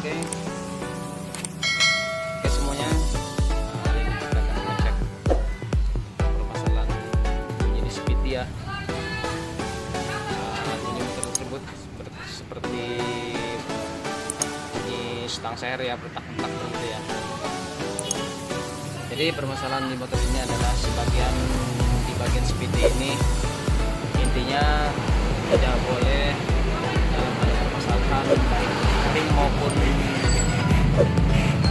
Oke, semuanya. Hari ini kita akan mengecek permasalahan bunyi speed ya. Bunyi motor tersebut seperti bunyi stang seher ya, bertak-tak begitu ya. Jadi permasalahan di motor ini adalah di bagian speed ini, intinya tidak boleh dalam hal permasalahan ring maupun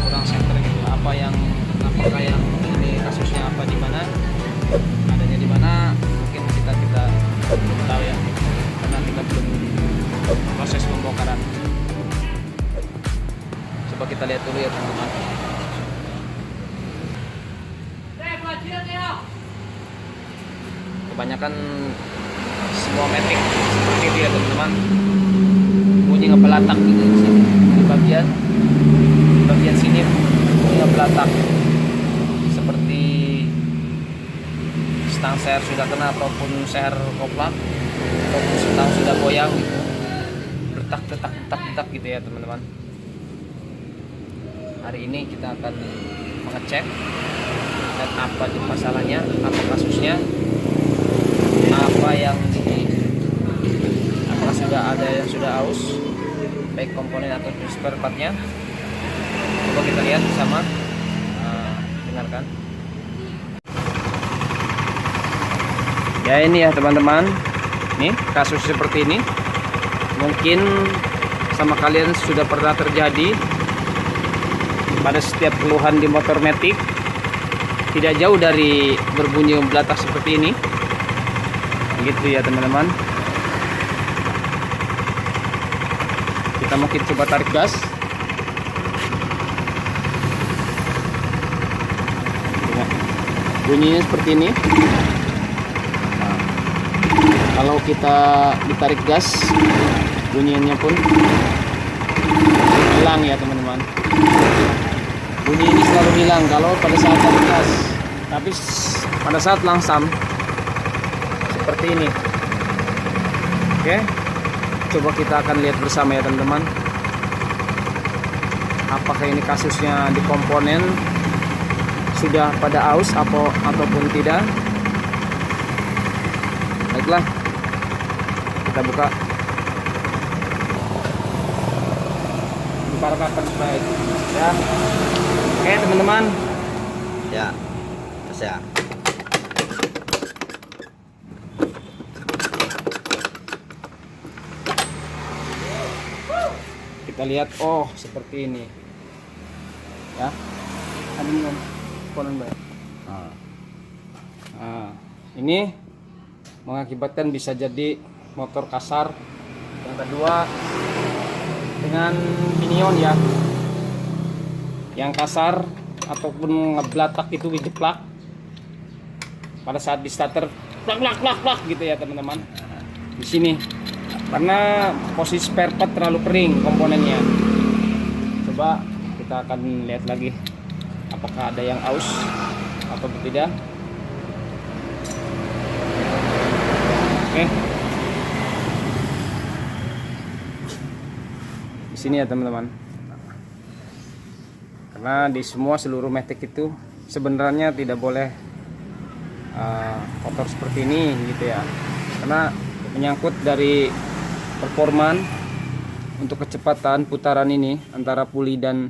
kurang center gitu. Apakah yang ini kasusnya apa, di mana adanya, di mana mungkin kita belum tahu ya, karena kita belum proses pembongkaran. Coba kita lihat dulu ya teman-teman. Kebanyakan semua matic seperti itu ya teman-teman, bunyi ngebelatak gitu di sini, di bagian sini bunyi ngebelatak seperti stang seher sudah kena ataupun seher koplak ataupun stang sudah goyang gitu, bertak gitu ya teman-teman. Hari ini kita akan mengecek dan apa masalahnya, apa kasusnya, apakah sudah ada yang sudah aus, baik komponen atau spare partnya. Coba kita lihat bersama, dengarkan ya. Ini ya teman-teman, nih kasus seperti ini mungkin sama kalian sudah pernah terjadi pada setiap keluhan di motor matic. Tidak jauh dari berbunyi belatak seperti ini gitu ya teman-teman. Kita mungkin coba tarik gas. Bunyinya seperti ini. Nah, kalau kita ditarik gas, bunyinya pun hilang ya teman-teman. Bunyi ini selalu hilang kalau pada saat tarik gas, tapi pada saat langsam seperti ini. Oke, coba kita akan lihat bersama ya teman-teman, apakah ini kasusnya di komponen sudah pada aus ataupun tidak. Baiklah, kita buka. Buka supaya ya. Oke teman-teman, Ya, terus ya. kita lihat. Oh, seperti ini ya. Ada komponen baik. Nah, ini mengakibatkan bisa jadi motor kasar. Yang kedua dengan pinion ya, yang kasar ataupun ngeblatak itu dijeplak pada saat di starter, plak gitu ya teman-teman. Di sini karena posisi spare part terlalu kering komponennya. Coba kita akan lihat lagi apakah ada yang aus atau tidak. Oke, di sini ya teman-teman. Karena di seluruh matic itu sebenarnya tidak boleh kotor seperti ini gitu ya, karena menyangkut dari performan untuk kecepatan putaran ini antara puli dan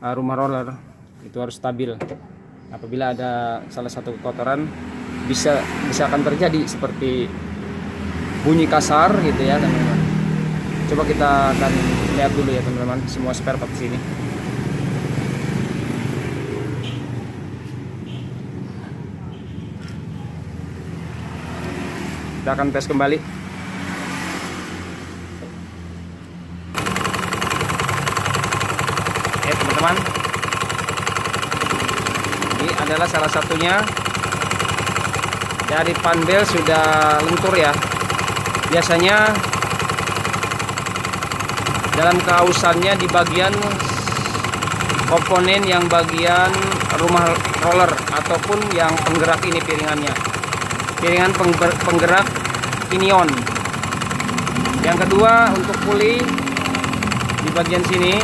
rumah roller itu harus stabil. Apabila ada salah satu kotoran bisa akan terjadi seperti bunyi kasar gitu ya teman-teman. Coba kita akan lihat dulu ya teman-teman semua spare part di sini. Kita akan tes kembali. Oke teman-teman, ini adalah salah satunya. Dari panbel sudah lentur ya. Biasanya dalam keausannya di bagian komponen yang bagian rumah roller ataupun yang penggerak ini, piringan penggerak pinion. Yang kedua untuk puli di bagian sini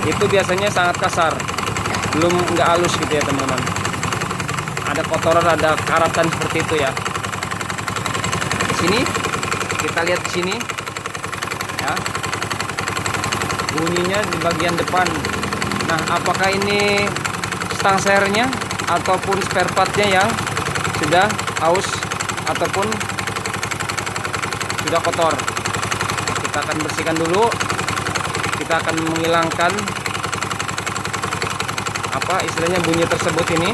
itu biasanya sangat kasar, belum nggak halus gitu ya teman-teman. Ada kotoran, ada karatan seperti itu ya. Di sini kita lihat di sini ya, bunyinya di bagian depan. Nah, apakah ini stang sernya ataupun spare partnya yang sudah aus ataupun sudah kotor? Kita akan bersihkan dulu. Kita akan menghilangkan apa istilahnya bunyi tersebut ini.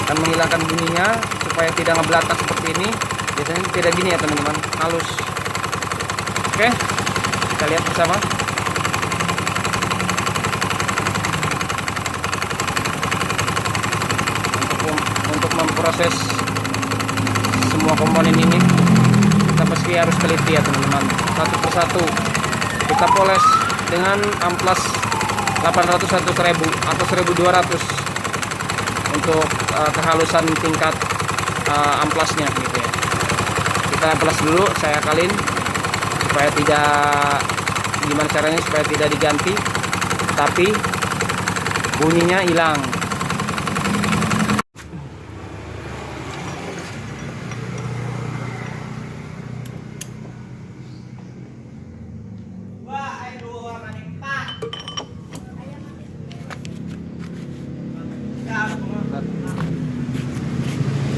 Akan menghilangkan bunyinya supaya tidak ngebelatak seperti ini. Biasanya tidak gini ya teman-teman, halus. Oke, kita lihat bersama. Untuk memproses semua komponen ini, kita pasti harus teliti ya teman-teman, satu persatu. Kita poles dengan amplas 800 atau 1000 atau 1200 untuk kehalusan tingkat amplasnya gitu ya. Kita amplas dulu, saya akalin supaya tidak, gimana caranya supaya tidak diganti tapi bunyinya hilang.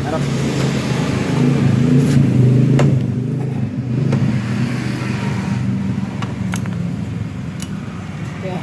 Harap. Ya.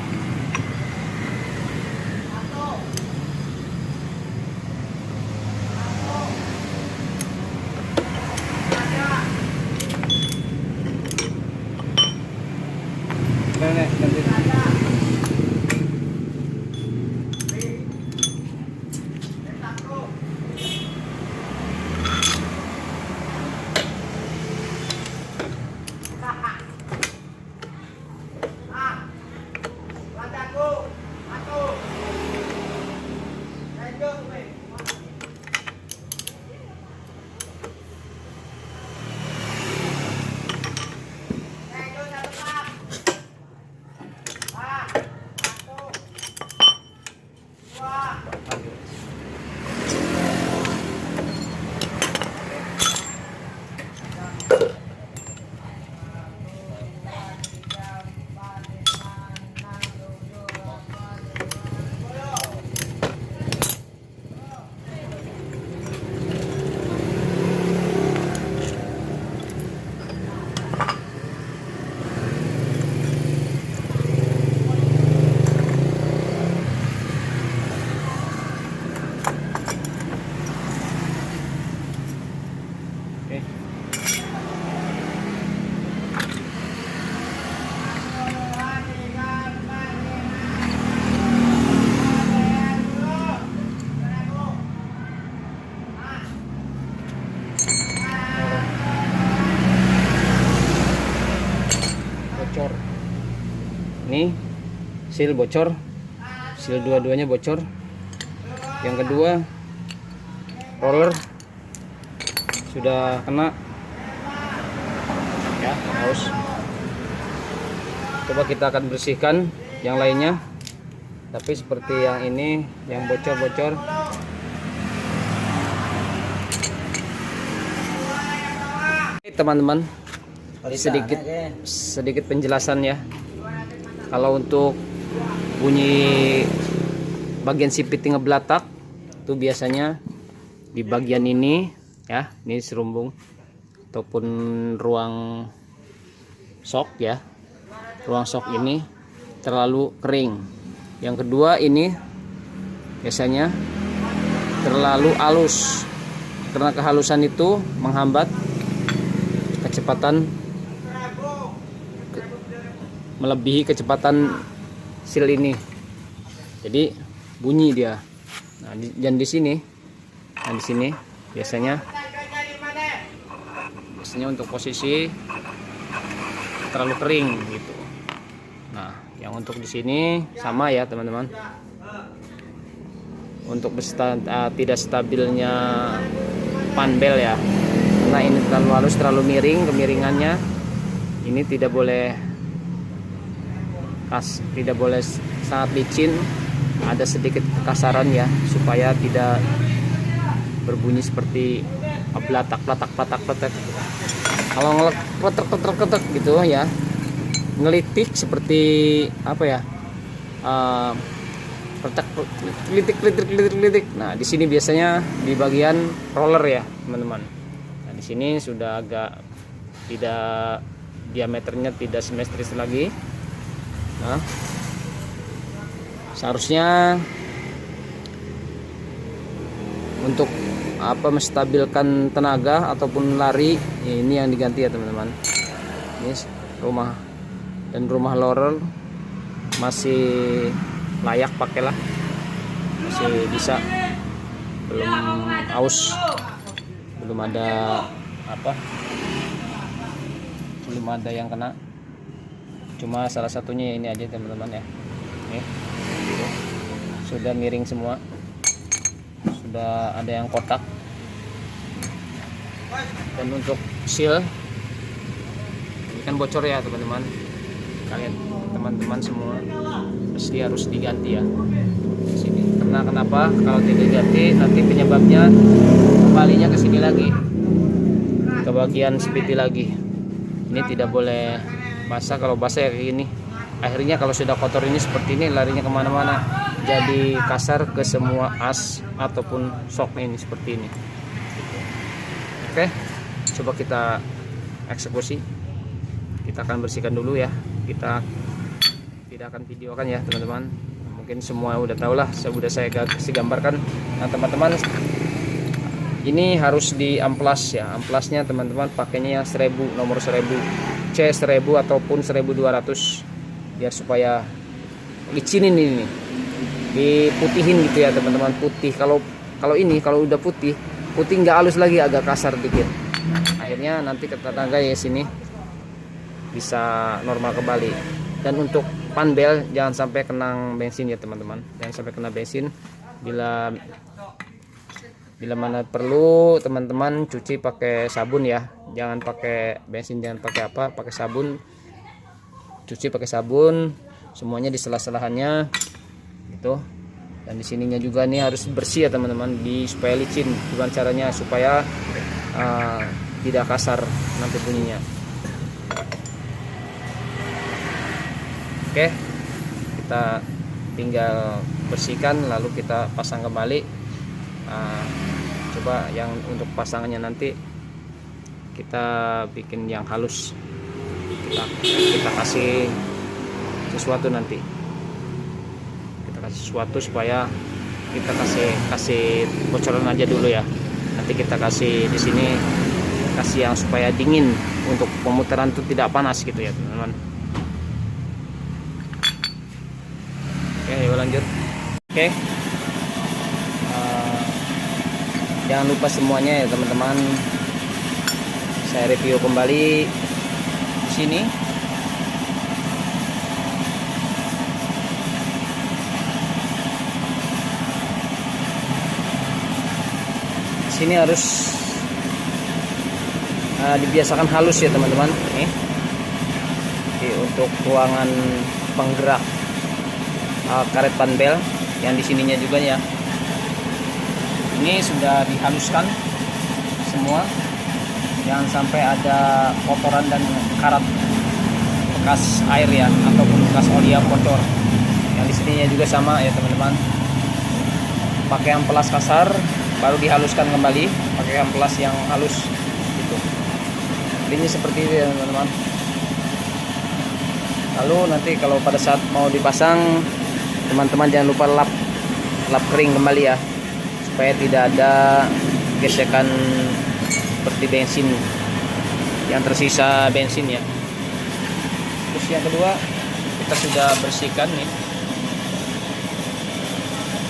Bocor. Ini seal bocor, seal dua-duanya bocor. Yang kedua, roller sudah kena ya, haus. Coba kita akan bersihkan yang lainnya, tapi seperti yang ini yang bocor-bocor teman-teman, sedikit penjelasan ya. Kalau untuk bunyi bagian sipit ngebelatak itu biasanya di bagian ini ya, ini serumbung ataupun ruang sok ya, ruang sok ini terlalu kering. Yang kedua ini biasanya terlalu halus, karena kehalusan itu menghambat kecepatan, melebihi kecepatan seal ini, jadi bunyi dia. Nah, dan di sini, nah di sini biasanya untuk posisi terlalu kering gitu. Nah, yang untuk di sini sama ya teman-teman. Untuk tidak stabilnya panbel ya, karena ini terlalu halus, terlalu miring, kemiringannya ini tidak boleh tidak boleh sangat licin, ada sedikit kekasaran ya, supaya tidak berbunyi seperti belatak. Kalau ngelek gitu ya, ngelitik seperti apa ya, kelitik. Nah di sini biasanya di bagian roller ya teman-teman. Nah di sini sudah agak tidak, diameternya tidak simetris lagi. Nah seharusnya untuk menstabilkan tenaga ataupun lari, ini yang diganti ya teman-teman. Ini rumah roller masih layak pakailah, masih bisa, belum aus, belum ada yang kena, cuma salah satunya ini aja teman-teman ya. Nih, sudah miring semua, sudah ada yang kotak. Dan untuk seal ini kan bocor ya teman-teman, kalian teman-teman semua pasti harus diganti ya di sini. Karena kenapa? Kalau tidak diganti nanti penyebabnya kembalinya ke sini lagi, ke bagian spiti lagi. Ini tidak boleh basah. Kalau basah ya kayak gini, akhirnya kalau sudah kotor ini seperti ini, larinya kemana-mana, jadi kasar ke semua as ataupun shock ini seperti ini. Oke, coba kita eksekusi. Kita akan bersihkan dulu ya, kita tidak akan videokan ya teman-teman, mungkin semua udah tahu lah, sudah saya kasih gambarkan. Nah teman-teman, ini harus di amplas ya, amplasnya teman-teman pakainya yang 1000, nomor 1000, C1000 ataupun 1200, biar supaya licinin ini, diputihin gitu ya teman-teman, putih. Kalau ini kalau udah putih nggak halus lagi, agak kasar dikit, akhirnya nanti ke tenaga ya sini bisa normal kembali. Dan untuk panbel jangan sampai kena bensin ya teman-teman, jangan sampai kena bensin. Bila mana perlu teman-teman cuci pakai sabun ya, jangan pakai bensin, jangan pakai pakai sabun. Cuci pakai sabun semuanya di sela-selahannya gitu. Dan di sininya juga nih harus bersih ya teman-teman, supaya licin. Gimana caranya supaya tidak kasar nanti bunyinya. Oke, kita tinggal bersihkan lalu kita pasang kembali. Coba yang untuk pasangannya nanti kita bikin yang halus, kita kasih sesuatu nanti, kita kasih sesuatu supaya kita kasih bocoran aja dulu ya. Nanti kita kasih di sini, kasih yang supaya dingin, untuk pemutaran itu tidak panas gitu ya teman-teman. Oke, yuk lanjut. Oke, jangan lupa semuanya ya teman-teman, saya review kembali di sini. Di sini harus dibiasakan halus ya teman-teman. Nih, untuk ruangan penggerak karet panbel yang di sininya juga ya, ini sudah dihaluskan semua, jangan sampai ada kotoran dan karat bekas air ya, ataupun bekas oli yang bocor. Yang di sininya juga sama ya teman-teman, pakai amplas kasar baru dihaluskan kembali pakai amplas yang halus gitu. Ini seperti itu ya teman-teman. Lalu nanti kalau pada saat mau dipasang, teman-teman jangan lupa lap kering kembali ya, supaya tidak ada gesekan seperti bensin yang tersisa bensin ya. Terus yang kedua, kita sudah bersihkan nih,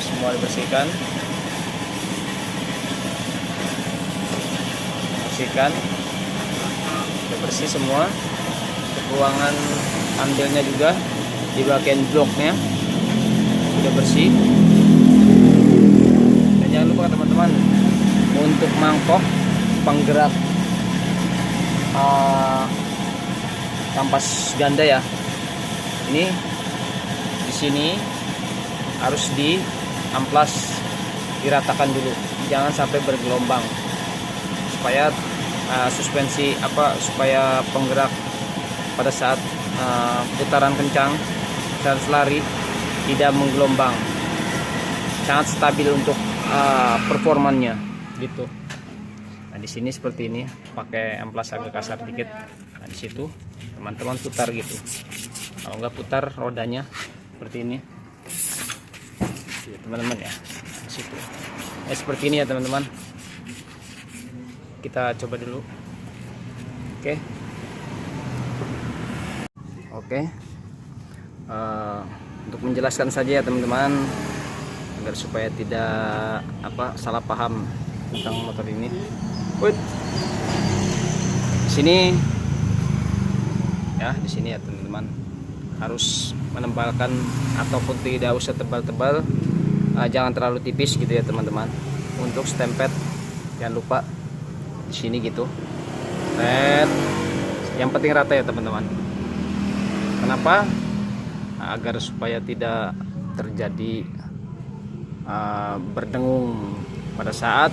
semua dibersihkan, udah bersih semua. Untuk ruangan ambilnya juga di bagian bloknya udah bersih. Dan jangan lupa teman-teman, untuk mangkok penggerak kampas ganda ya, ini sini harus diamplas, diratakan dulu, jangan sampai bergelombang, supaya supaya penggerak pada saat putaran kencang saat lari tidak menggelombang, sangat stabil untuk performanya gitu. Nah di sini seperti ini, pakai amplas agak kasar dikit. Nah di situ teman-teman putar gitu, kalau nggak putar rodanya seperti ini ya teman-teman ya. Di situ seperti ini ya teman-teman, kita coba dulu. Oke. Untuk menjelaskan saja ya teman-teman, agar supaya tidak salah paham tentang motor ini. Di sini ya teman-teman, harus menembalkan ataupun tidak usah tebal-tebal, jangan terlalu tipis gitu ya teman-teman. Untuk stempet jangan lupa di sini gitu. Yang penting rata ya teman-teman. Kenapa? Agar supaya tidak terjadi berdengung pada saat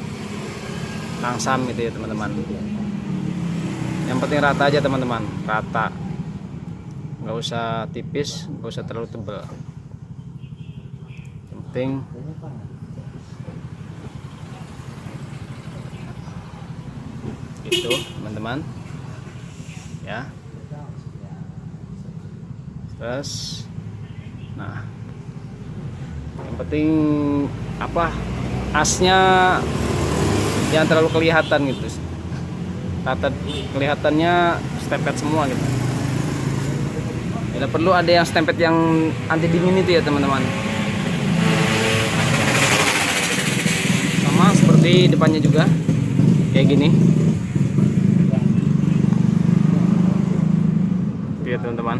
langsam gitu ya teman-teman. Yang penting rata aja teman-teman, rata, nggak usah tipis, nggak usah terlalu tebal. Yang penting itu teman-teman ya. Terus nah yang penting asnya jangan terlalu kelihatan gitu, kelihatannya stempet semua gitu. Tidak perlu ada yang stempet yang anti dingin itu ya teman-teman. Sama seperti depannya juga kayak gini ya teman-teman.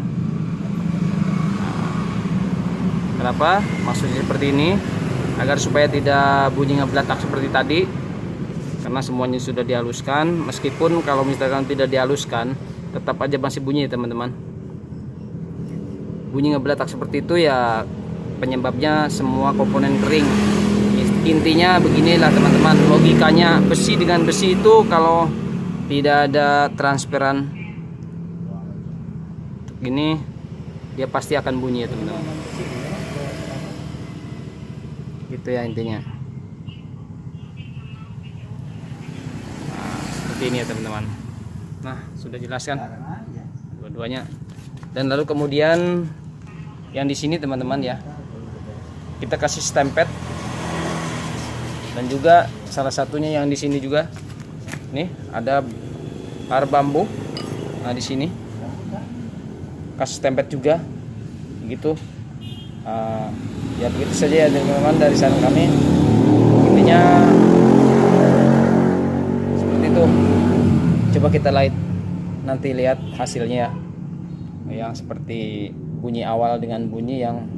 Kenapa maksudnya seperti ini? Agar supaya tidak bunyi ngeblatak seperti tadi, karena semuanya sudah dihaluskan. Meskipun kalau misalkan tidak dihaluskan, tetap aja masih bunyi teman-teman. Bunyi ngeblatak seperti itu ya penyebabnya semua komponen kering. Intinya beginilah teman-teman, logikanya besi dengan besi itu kalau tidak ada transparan gini, dia pasti akan bunyi ya teman-teman. Gitu ya intinya. Nah, seperti ini ya teman-teman. Nah sudah jelaskan dua-duanya. Dan lalu kemudian yang di sini teman-teman ya, kita kasih stempet. Dan juga salah satunya yang di sini juga, nih ada bar bambu. Nah di sini kasih stempet juga, gitu. Ya begitu saja ya teman-teman dari saran kami. Intinya seperti itu. Coba kita nanti lihat hasilnya, yang seperti bunyi awal dengan bunyi yang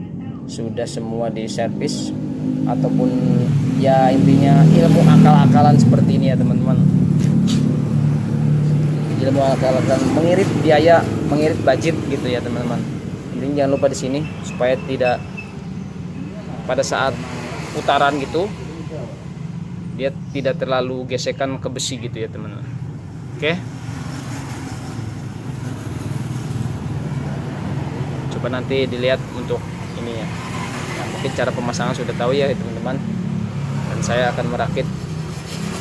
sudah semua diservis, ataupun ya intinya ilmu akal-akalan seperti ini ya teman-teman. Ilmu akal-akalan, mengirit biaya, mengirit budget gitu ya teman-teman. Intinya jangan lupa di sini supaya tidak pada saat putaran gitu dia tidak terlalu gesekan ke besi gitu ya teman-teman. Oke. Coba nanti dilihat untuk ini ya. Nah, mungkin cara pemasangan sudah tahu ya teman-teman. Dan saya akan merakit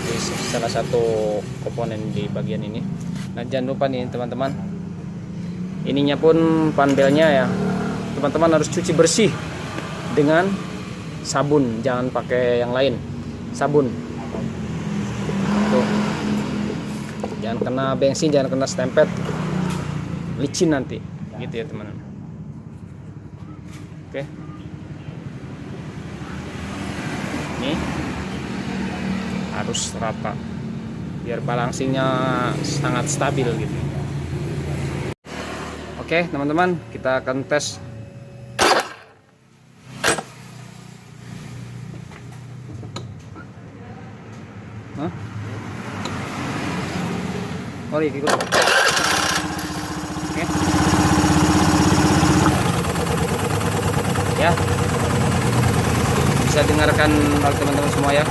di salah satu komponen di bagian ini. Nah jangan lupa nih teman-teman, ininya pun panelnya ya teman-teman harus cuci bersih dengan sabun, jangan pakai yang lain, sabun. Tuh. Jangan kena bensin, jangan kena stempet, licin nanti, gitu ya teman-teman. Oke. Ini harus rata biar balancingnya sangat stabil gitu. Oke teman-teman, kita akan tes. Mari ikut. Oke. ya. Bisa dengarkan oleh teman-teman semua ya.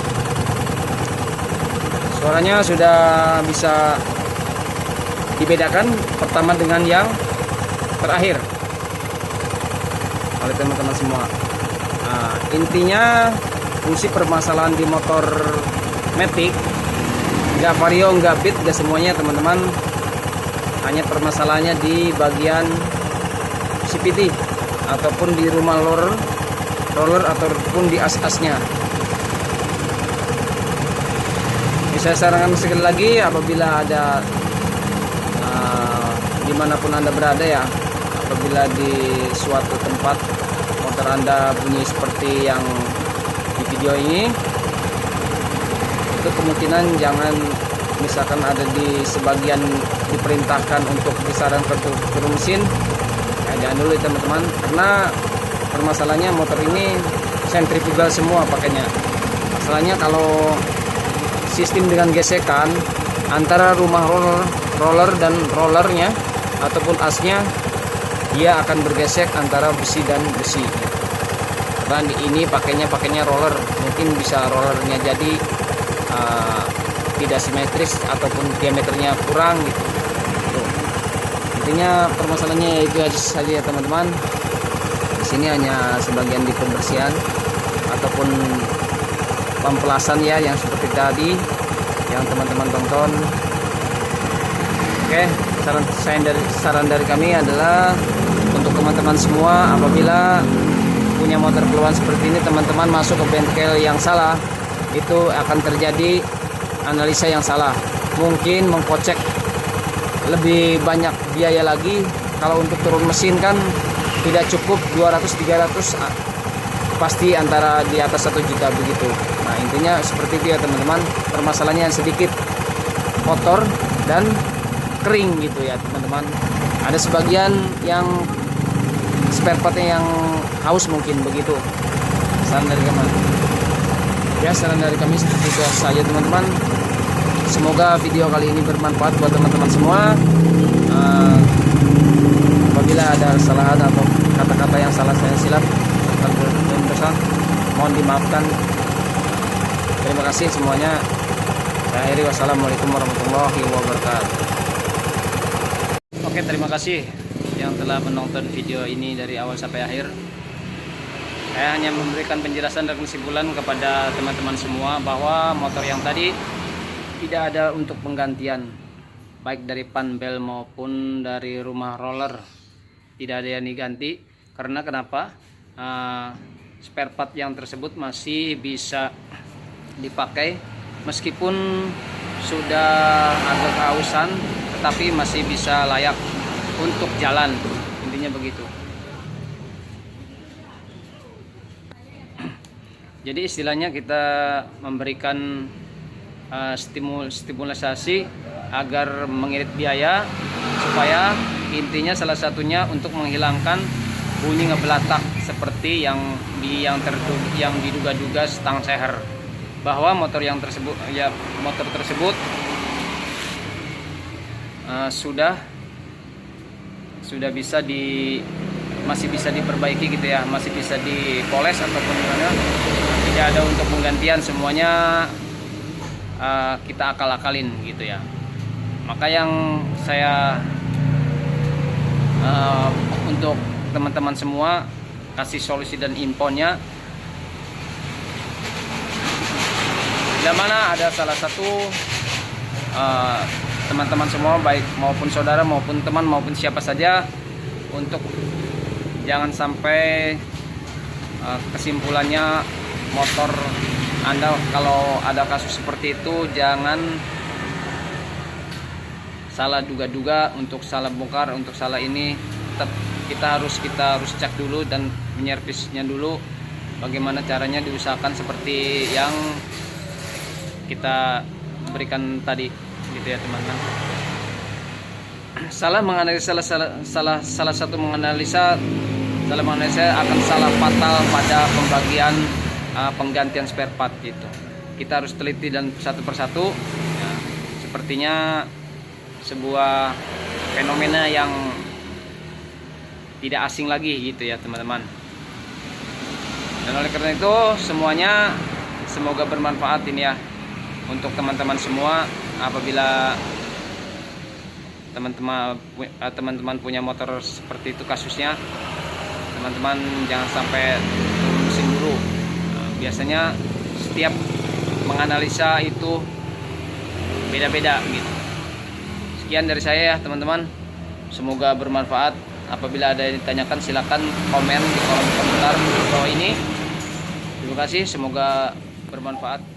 Suaranya sudah bisa dibedakan pertama dengan yang terakhir oleh teman-teman semua. Nah, intinya fungsi permasalahan di motor Matic nggak vario, nggak beat, nggak semuanya teman-teman. Hanya permasalahannya di bagian CVT ataupun di rumah roller ataupun di as-asnya. Saya sarankan sekali lagi, apabila ada dimanapun Anda berada ya, apabila di suatu tempat motor Anda bunyi seperti yang di video ini, itu kemungkinan jangan, misalkan ada di sebagian diperintahkan untuk disarankan turun mesin, ya jangan dulu teman-teman, karena permasalahannya motor ini sentrifugal semua pakainya. Masalahnya kalau sistem dengan gesekan antara rumah roller dan rollernya ataupun asnya, dia akan bergesek antara besi dan besi. Karena ini pakainya roller, mungkin bisa rollernya jadi tidak simetris ataupun diameternya kurang gitu. Tuh. Intinya permasalahannya itu aja saja ya teman-teman. Di sini hanya sebagian di pembersihan ataupun pempelasan ya, yang seperti tadi yang teman-teman tonton. Oke, saran dari kami adalah untuk teman-teman semua, apabila punya motor keluhan seperti ini, teman-teman masuk ke bengkel yang salah, itu akan terjadi analisa yang salah. Mungkin mengkocek lebih banyak biaya lagi. Kalau untuk turun mesin kan tidak cukup 200-300, pasti antara di atas 1 juta begitu. Nah intinya seperti itu ya teman-teman. Permasalahannya sedikit kotor dan kering gitu ya teman-teman. Ada sebagian yang spare partnya yang haus mungkin begitu. Saran dari kami ya, saran dari kami seperti itu saja teman-teman. Semoga video kali ini bermanfaat buat teman-teman semua. Apabila ada kesalahan atau kata-kata yang salah saya silap, mohon dimaafkan. Terima kasih semuanya. Saya akhiri, wassalamualaikum warahmatullahi wabarakatuh. Oke, terima kasih yang telah menonton video ini dari awal sampai akhir. Saya hanya memberikan penjelasan dan kesimpulan kepada teman-teman semua bahwa motor yang tadi tidak ada untuk penggantian, baik dari panbel maupun dari rumah roller, tidak ada yang diganti. Karena kenapa? Spare part yang tersebut masih bisa dipakai meskipun sudah agak kehausan, tetapi masih bisa layak untuk jalan, intinya begitu. Jadi istilahnya kita memberikan stimulasi agar mengirit biaya, supaya intinya salah satunya untuk menghilangkan bunyi ngebelatak seperti yang diduga-duga stang seher, bahwa motor tersebut sudah bisa masih bisa diperbaiki gitu ya, masih bisa dipoles ataupun gimana. Tidak ada untuk penggantian, semuanya kita akal-akalin gitu ya. Maka yang saya untuk teman-teman semua kasih solusi dan imponnya, bila mana ada salah satu teman-teman semua, baik maupun saudara maupun teman maupun siapa saja, untuk jangan sampai kesimpulannya motor Anda kalau ada kasus seperti itu, jangan salah duga-duga untuk salah bongkar, untuk salah ini. Tetap kita harus cek dulu dan menyervisnya dulu, bagaimana caranya, diusahakan seperti yang kita berikan tadi gitu ya teman-teman. Salah satu menganalisa akan salah fatal pada pembagian penggantian spare part gitu. Kita harus teliti dan satu persatu ya, sepertinya sebuah fenomena yang tidak asing lagi gitu ya teman-teman. Dan oleh karena itu semuanya semoga bermanfaat ini ya untuk teman-teman semua. Apabila teman-teman punya motor seperti itu kasusnya, teman-teman jangan sampai turun mesin dulu. Biasanya setiap menganalisa itu beda-beda gitu. Sekian dari saya ya teman-teman, semoga bermanfaat. Apabila ada yang ditanyakan silakan komen di kolom komentar di bawah ini. Terima kasih, semoga bermanfaat.